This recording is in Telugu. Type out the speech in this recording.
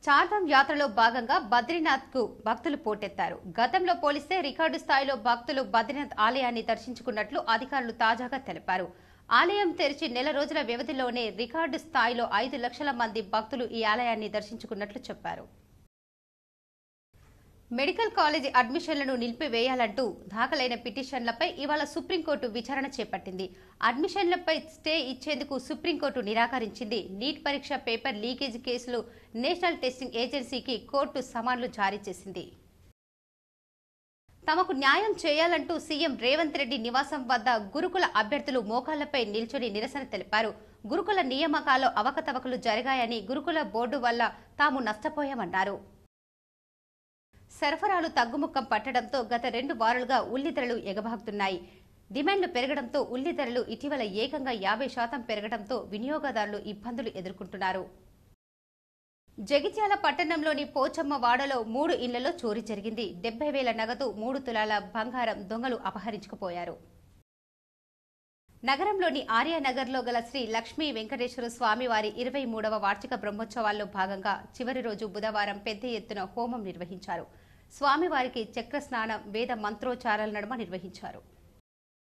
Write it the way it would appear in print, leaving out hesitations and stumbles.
చార్ధామ్ యాత్రలో భాగంగా బద్రీనాథ్ కు భక్తులు పోటెత్తారు. గతంలో పోలిస్తే రికార్డు స్థాయిలో భక్తులు బద్రీనాథ్ ఆలయాన్ని దర్శించుకున్నట్లు అధికారులు తాజాగా తెలిపారు. ఆలయం తెరిచి నెల రోజుల వ్యవధిలోనే రికార్డు స్థాయిలో 5 లక్షల మంది భక్తులు ఈ ఆలయాన్ని దర్శించుకున్నట్లు చెప్పారు. మెడికల్ కాలేజీ అడ్మిషన్లను నిలిపివేయాలంటూ దాఖలైన పిటిషన్లపై ఇవాళ సుప్రీంకోర్టు విచారణ చేపట్టింది. అడ్మిషన్లపై స్టే ఇచ్చేందుకు సుప్రీంకోర్టు నిరాకరించింది. నీట్ పరీక్ష పేపర్ లీకేజ్ కేసులో నేషనల్ టెస్టింగ్ ఏజెన్సీకి కోర్టు సమన్లు జారీ చేసింది. తమకు న్యాయం చేయాలంటూ సీఎం రేవంత్ రెడ్డి నివాసం వద్ద గురుకుల అభ్యర్థులు మోకాళ్లపై నిల్చొని నిరసన తెలిపారు. గురుకుల నియామకాల్లో అవకతవకలు జరిగాయని, గురుకుల బోర్డు వల్ల తాము నష్టపోయామన్నారు. సరఫరాలు తగ్గుముఖం పట్టడంతో గత 2 వారాలుగా ఉల్లి ధరలు ఎగబాకుతున్నాయి. డిమాండ్లు పెరగడంతో ఉల్లి ధరలు ఇటీవల ఏకంగా 50% పెరగడంతో వినియోగదారులు ఇబ్బందులు ఎదుర్కొంటున్నారు. జగిత్యాల పట్టణంలోని పోచమ్మ వాడలో 3 ఇళ్లలో చోరీ జరిగింది. 70,000 నగదు, 3 తులాల బంగారం దొంగలు అపహరించుకుపోయారు. నగరంలోని ఆర్యానగర్లో గల శ్రీ లక్ష్మీ వెంకటేశ్వర స్వామివారి 23వ వార్షిక బ్రహ్మోత్సవాల్లో భాగంగా చివరి రోజు బుధవారం పెద్ద ఎత్తున హోమం నిర్వహించారు. స్వామివారికి చక్ర స్నానం, వేద మంత్రోచ్చారాల నడుమ నిర్వహించారు.